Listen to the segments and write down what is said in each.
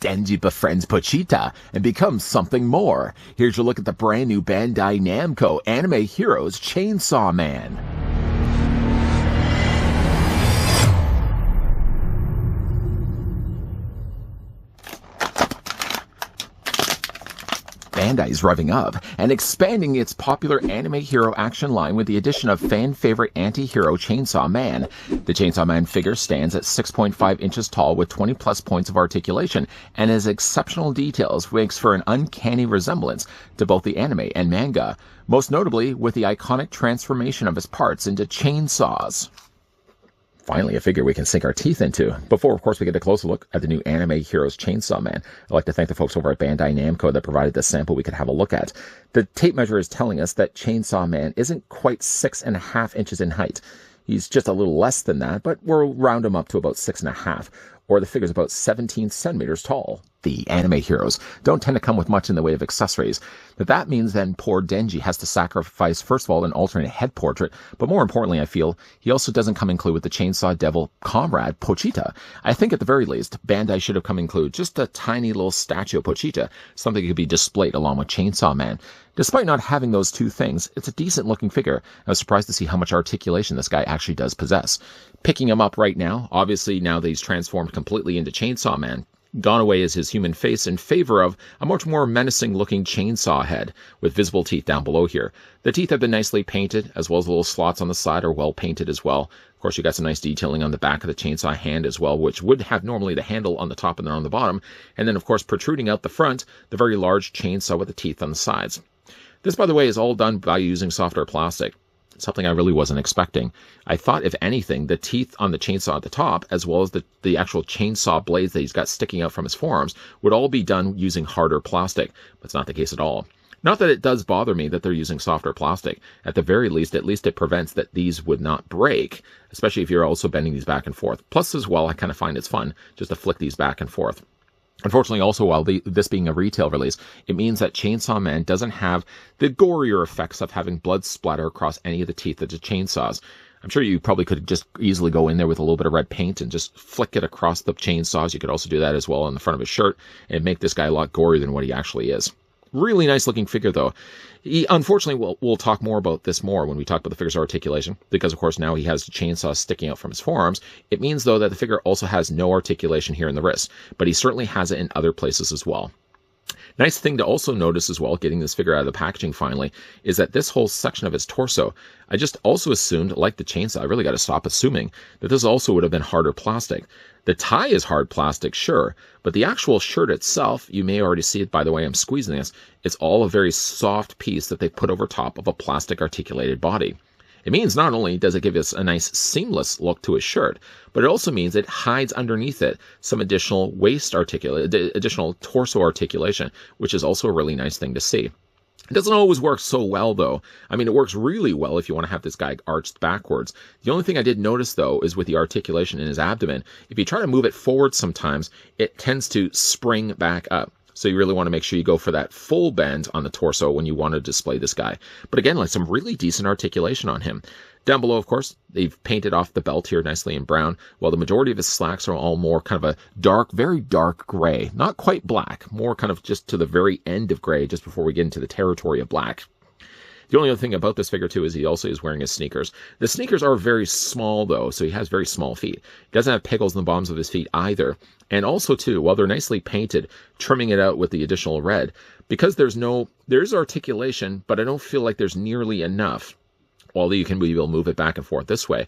Denji befriends Pochita and becomes something more. Here's your look at the brand new Bandai Namco Anime Heroes Chainsaw Man. Bandai is revving up and expanding its popular anime hero action line with the addition of fan-favorite anti-hero Chainsaw Man. The Chainsaw Man figure stands at 6.5 inches tall with 20-plus points of articulation, and his exceptional details makes for an uncanny resemblance to both the anime and manga, most notably with the iconic transformation of his parts into chainsaws. Finally, a figure we can sink our teeth into. Before, of course, we get a closer look at the new Anime Heroes Chainsaw Man, I'd like to thank the folks over at Bandai Namco that provided the sample we could have a look at. The tape measure is telling us that Chainsaw Man isn't quite 6.5 inches in height. He's just a little less than that, but we'll round him up to about 6.5, or the figure's about 17 centimeters tall. The anime heroes don't tend to come with much in the way of accessories, but that means then poor Denji has to sacrifice, first of all, an alternate head portrait, but more importantly, I feel, he also doesn't come include with the Chainsaw Devil comrade, Pochita. I think at the very least, Bandai should have come include just a tiny little statue of Pochita, something that could be displayed along with Chainsaw Man. Despite not having those two things, it's a decent looking figure. I was surprised to see how much articulation this guy actually does possess. Picking him up right now, obviously now that he's transformed completely into Chainsaw Man, gone away is his human face in favor of a much more menacing looking chainsaw head with visible teeth down below here. The teeth have been nicely painted, as well as the little slots on the side are well painted as well. Of course, you got some nice detailing on the back of the chainsaw hand as well, which would have normally the handle on the top and then on the bottom. And then, of course, protruding out the front, the very large chainsaw with the teeth on the sides. This, by the way, is all done by using softer plastic. Something I really wasn't expecting. I thought, if anything, the teeth on the chainsaw at the top, as well as the actual chainsaw blades that he's got sticking out from his forearms, would all be done using harder plastic, but it's not the case at all. Not that it does bother me that they're using softer plastic. At the very least, at least it prevents that these would not break, especially if you're also bending these back and forth. Plus, as well, I kind of find it's fun just to flick these back and forth. Unfortunately, also, while this being a retail release, it means that Chainsaw Man doesn't have the gorier effects of having blood splatter across any of the teeth of the chainsaws. I'm sure you probably could just easily go in there with a little bit of red paint and just flick it across the chainsaws. You could also do that as well on the front of his shirt and make this guy a lot gorier than what he actually is. Really nice looking figure, though. Unfortunately, we'll talk more about this more when we talk about the figure's articulation, because, of course, now he has the chainsaw sticking out from his forearms. It means, though, that the figure also has no articulation here in the wrist, but he certainly has it in other places as well. Nice thing to also notice as well, getting this figure out of the packaging finally, is that this whole section of his torso, I just also assumed, like the chainsaw, I really got to stop assuming, that this also would have been harder plastic. The tie is hard plastic, sure, but the actual shirt itself, you may already see it by the way I'm squeezing this, it's all a very soft piece that they put over top of a plastic articulated body. It means not only does it give us a nice seamless look to his shirt, but it also means it hides underneath it some additional additional torso articulation, which is also a really nice thing to see. It doesn't always work so well, though. I mean, it works really well if you want to have this guy arched backwards. The only thing I did notice, though, is with the articulation in his abdomen, if you try to move it forward sometimes, it tends to spring back up. So you really want to make sure you go for that full bend on the torso when you want to display this guy. But again, like some really decent articulation on him. Down below, of course, they've painted off the belt here nicely in brown, while the majority of his slacks are all more kind of a dark, very dark gray. Not quite black, more kind of just to the very end of gray, just before we get into the territory of black. The only other thing about this figure, too, is he also is wearing his sneakers. The sneakers are very small, though, so he has very small feet. He doesn't have pickles in the bottoms of his feet either. And also, too, while they're nicely painted, trimming it out with the additional red, because there's articulation, but I don't feel like there's nearly enough, although you can be able to move it back and forth this way.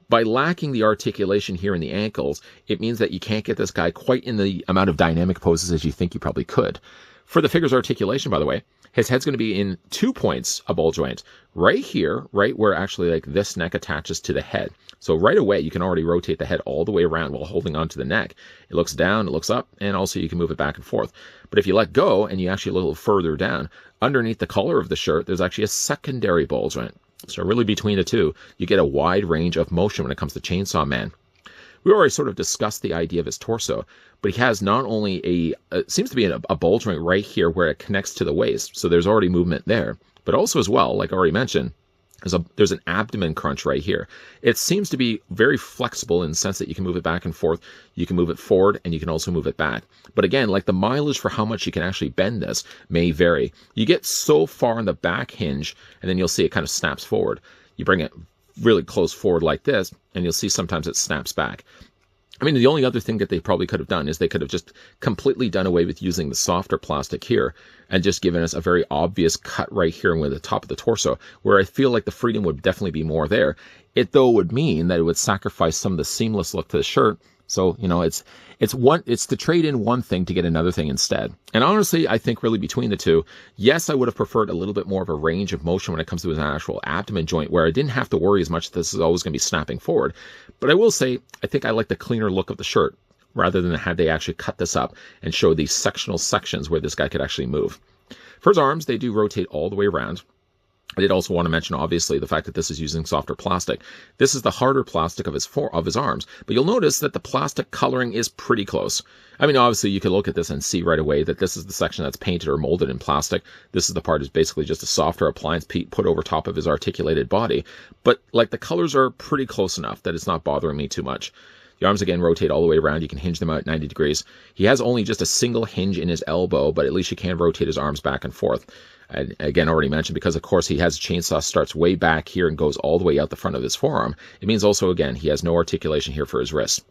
By lacking the articulation here in the ankles, it means that you can't get this guy quite in the amount of dynamic poses as you think you probably could. For the figure's articulation, by the way, his head's going to be in 2 points of ball joint. Right here, right where actually like this neck attaches to the head. So right away, you can already rotate the head all the way around while holding onto the neck. It looks down, it looks up, and also you can move it back and forth. But if you let go and you actually look a little further down, underneath the collar of the shirt, there's actually a secondary ball joint. So really between the two, you get a wide range of motion when it comes to Chainsaw Man. We already sort of discussed the idea of his torso, but he has not only seems to be a ball joint right here where it connects to the waist, so there's already movement there, but also as well, like I already mentioned, There's an abdomen crunch right here. It seems to be very flexible in the sense that you can move it back and forth, you can move it forward, and you can also move it back. But again, like the mileage for how much you can actually bend this may vary. You get so far on the back hinge, and then you'll see it kind of snaps forward. You bring it really close forward like this, and you'll see sometimes it snaps back. I mean, the only other thing that they probably could have done is they could have just completely done away with using the softer plastic here and just given us a very obvious cut right here with the top of the torso, where I feel like the freedom would definitely be more there. It, though, would mean that it would sacrifice some of the seamless look to the shirt. So, you know, it's to trade in one thing to get another thing instead. And honestly, I think really between the two, yes, I would have preferred a little bit more of a range of motion when it comes to an actual abdomen joint, where I didn't have to worry as much that this is always going to be snapping forward. But I will say, I think I like the cleaner look of the shirt rather than had they actually cut this up and show these sectional sections where this guy could actually move. For his arms, they do rotate all the way around. I did also want to mention, obviously, the fact that this is using softer plastic. This is the harder plastic of his arms, but you'll notice that the plastic coloring is pretty close. I mean, obviously, you could look at this and see right away that this is the section that's painted or molded in plastic. This is the part that's basically just a softer appliance put over top of his articulated body. But, like, the colors are pretty close enough that it's not bothering me too much. The arms, again, rotate all the way around. You can hinge them out at 90 degrees. He has only just a single hinge in his elbow, but at least you can rotate his arms back and forth. And again, already mentioned, because of course he has a chainsaw starts way back here and goes all the way out the front of his forearm. It means also, again, he has no articulation here for his wrist.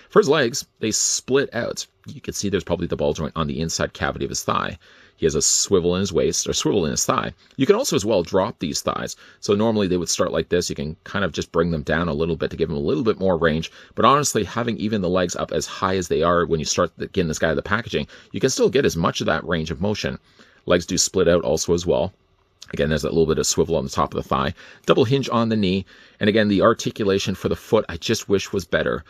For his legs, they split out. You can see there's probably the ball joint on the inside cavity of his thigh. He has a swivel in his waist, or swivel in his thigh. You can also as well drop these thighs. So normally they would start like this. You can kind of just bring them down a little bit to give him a little bit more range. But honestly, having even the legs up as high as they are when you start getting this guy out of the packaging, you can still get as much of that range of motion. Legs do split out also as well. Again, there's that little bit of swivel on the top of the thigh. Double hinge on the knee. And again, the articulation for the foot, I just wish was better.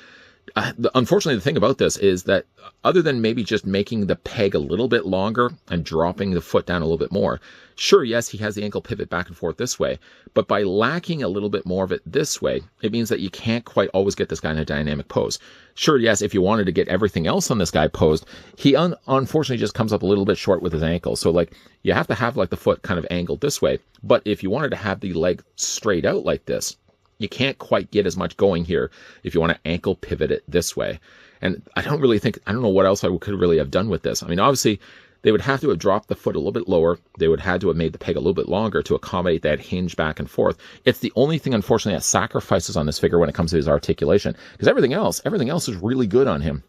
Unfortunately, the thing about this is that other than maybe just making the peg a little bit longer and dropping the foot down a little bit more, sure, yes, he has the ankle pivot back and forth this way, but by lacking a little bit more of it this way, it means that you can't quite always get this guy in a dynamic pose. Sure, yes, if you wanted to get everything else on this guy posed, he unfortunately just comes up a little bit short with his ankle. So, like, you have to have, like, the foot kind of angled this way, but if you wanted to have the leg straight out like this, you can't quite get as much going here if you want to ankle pivot it this way. And I don't know what else I could really have done with this. I mean, obviously, they would have to have dropped the foot a little bit lower. They would have to have made the peg a little bit longer to accommodate that hinge back and forth. It's the only thing, unfortunately, that sacrifices on this figure when it comes to his articulation. Because everything else is really good on him.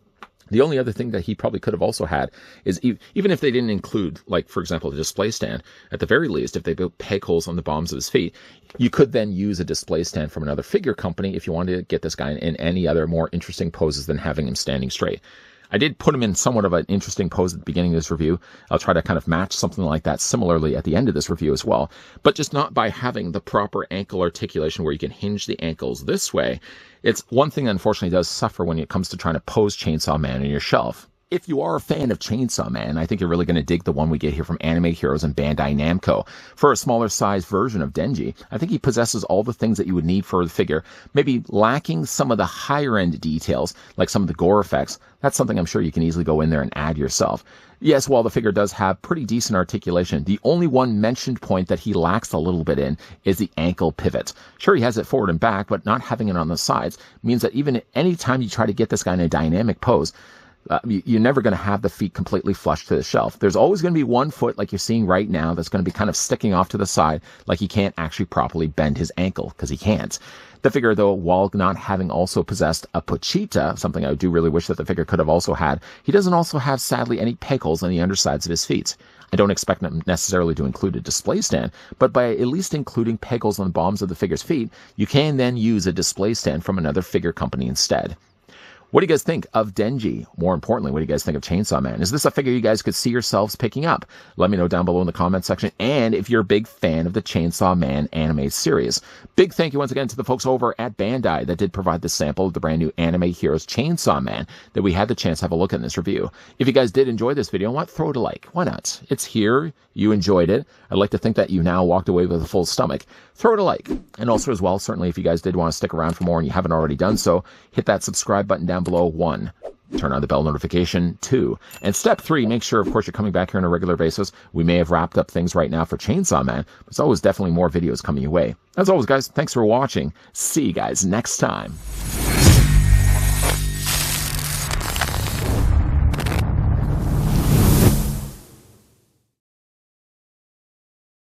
The only other thing that he probably could have also had is, even if they didn't include, like, for example, the display stand, at the very least, if they built peg holes on the bottoms of his feet, you could then use a display stand from another figure company if you wanted to get this guy in any other more interesting poses than having him standing straight. I did put him in somewhat of an interesting pose at the beginning of this review. I'll try to kind of match something like that similarly at the end of this review as well, but just not by having the proper ankle articulation where you can hinge the ankles this way. It's one thing that unfortunately does suffer when it comes to trying to pose Chainsaw Man on your shelf. If you are a fan of Chainsaw Man, I think you're really going to dig the one we get here from Anime Heroes and Bandai Namco. For a smaller size version of Denji, I think he possesses all the things that you would need for the figure, maybe lacking some of the higher end details, like some of the gore effects. That's something I'm sure you can easily go in there and add yourself. Yes, while the figure does have pretty decent articulation, the only one mentioned point that he lacks a little bit in is the ankle pivot. Sure, he has it forward and back, but not having it on the sides means that even any time you try to get this guy in a dynamic pose, you're never going to have the feet completely flush to the shelf. There's always going to be one foot, like you're seeing right now, that's going to be kind of sticking off to the side, like he can't actually properly bend his ankle, because he can't. The figure, though, while not having also possessed a pochita, something I do really wish that the figure could have also had, he doesn't also have, sadly, any peg holes on the undersides of his feet. I don't expect them necessarily to include a display stand, but by at least including peg holes on the bottoms of the figure's feet, you can then use a display stand from another figure company instead. What do you guys think of Denji? More importantly, what do you guys think of Chainsaw Man? Is this a figure you guys could see yourselves picking up? Let me know down below in the comment section. And if you're a big fan of the Chainsaw Man anime series. Big thank you once again to the folks over at Bandai that did provide the sample of the brand new Anime Heroes Chainsaw Man that we had the chance to have a look at in this review. If you guys did enjoy this video, why not throw it a like? Why not? It's here. You enjoyed it. I'd like to think that you now walked away with a full stomach. Throw it a like. And also as well, certainly if you guys did want to stick around for more and you haven't already done so, hit that subscribe button down below. 1, turn on the bell notification 2. And step 3, make sure, of course, you're coming back here on a regular basis. We may have wrapped up things right now for Chainsaw Man, but there's always definitely more videos coming your way. As always, guys, thanks for watching. See you guys next time.